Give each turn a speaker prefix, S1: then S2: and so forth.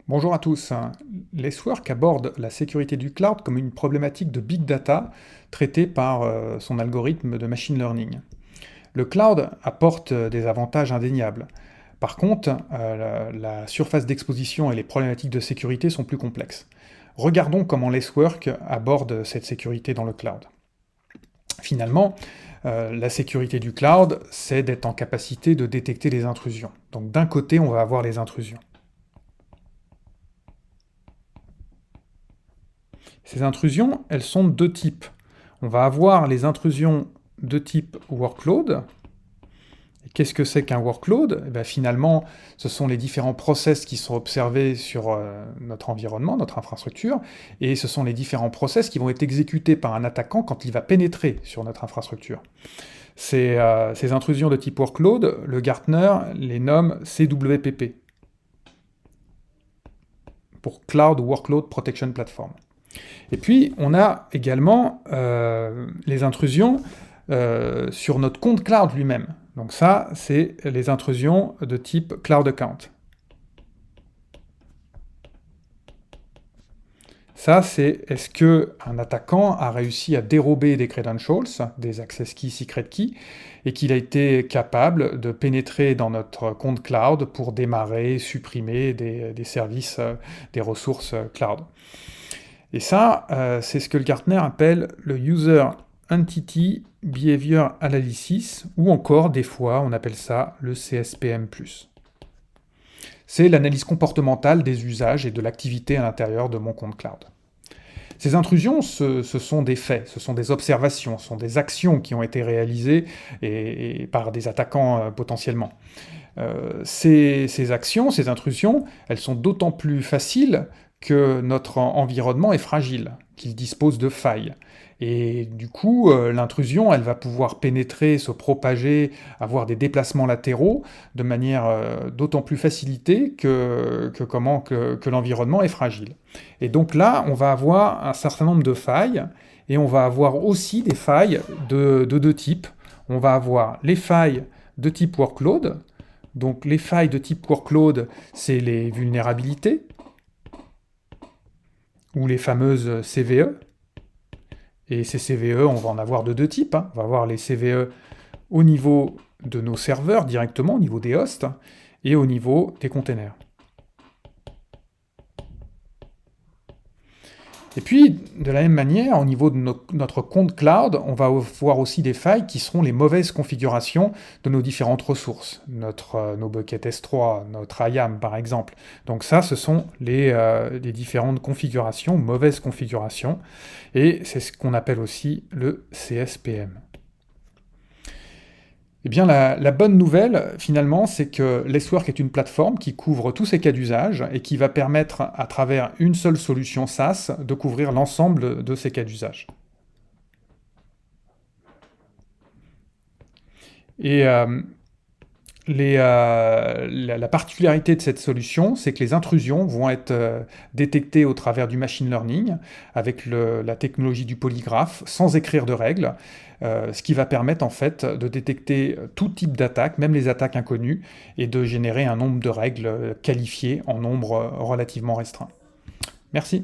S1: Bonjour à tous. Lacework aborde la sécurité du cloud comme une problématique de big data traitée par son algorithme de machine learning. Le cloud apporte des avantages indéniables. Par contre, la surface d'exposition et les problématiques de sécurité sont plus complexes. Regardons comment Lacework aborde cette sécurité dans le cloud. Finalement, la sécurité du cloud, c'est d'être en capacité de détecter les intrusions. Donc d'un côté, on va avoir les intrusions. Ces intrusions, elles sont de deux types. On va avoir les intrusions de type workload. Et qu'est-ce que c'est qu'un workload? Eh bien, finalement, ce sont les différents process qui sont observés sur notre environnement, notre infrastructure, et ce sont les différents process qui vont être exécutés par un attaquant quand il va pénétrer sur notre infrastructure. Ces intrusions de type workload, le Gartner les nomme CWPP, pour Cloud Workload Protection Platform. Et puis, on a également les intrusions sur notre compte cloud lui-même. Donc ça, c'est les intrusions de type Cloud Account. Ça, c'est est-ce qu'un attaquant a réussi à dérober des credentials, des access keys, secret keys, et qu'il a été capable de pénétrer dans notre compte cloud pour démarrer, supprimer des services, des ressources cloud. Et ça, c'est ce que le Gartner appelle le User Entity Behavior Analysis, ou encore, des fois, on appelle ça le CSPM+. C'est l'analyse comportementale des usages et de l'activité à l'intérieur de mon compte cloud. Ces intrusions, ce sont des faits, ce sont des observations, ce sont des actions qui ont été réalisées et par des attaquants potentiellement. Ces actions, ces intrusions, elles sont d'autant plus faciles que notre environnement est fragile, qu'il dispose de failles. Et du coup, l'intrusion, elle va pouvoir pénétrer, se propager, avoir des déplacements latéraux de manière d'autant plus facilitée que l'environnement est fragile. Et donc là, on va avoir un certain nombre de failles, et on va avoir aussi des failles de deux types. On va avoir les failles de type workload. Donc les failles de type workload, c'est les vulnérabilités, ou les fameuses CVE. Et ces CVE, on va en avoir de deux types. On va avoir les CVE au niveau de nos serveurs directement, au niveau des hosts, et au niveau des containers. Et puis, de la même manière, au niveau de notre compte cloud, on va voir aussi des failles qui seront les mauvaises configurations de nos différentes ressources. Nos buckets S3, notre IAM par exemple. Donc ça, ce sont les différentes configurations, mauvaises configurations, et c'est ce qu'on appelle aussi le CSPM. Eh bien, la bonne nouvelle, finalement, c'est que Lacework est une plateforme qui couvre tous ces cas d'usage et qui va permettre, à travers une seule solution SaaS, de couvrir l'ensemble de ces cas d'usage. Et la particularité de cette solution, c'est que les intrusions vont être détectées au travers du machine learning, avec la technologie du polygraphe, sans écrire de règles, ce qui va permettre en fait de détecter tout type d'attaque, même les attaques inconnues, et de générer un nombre de règles qualifiées en nombre relativement restreint. Merci.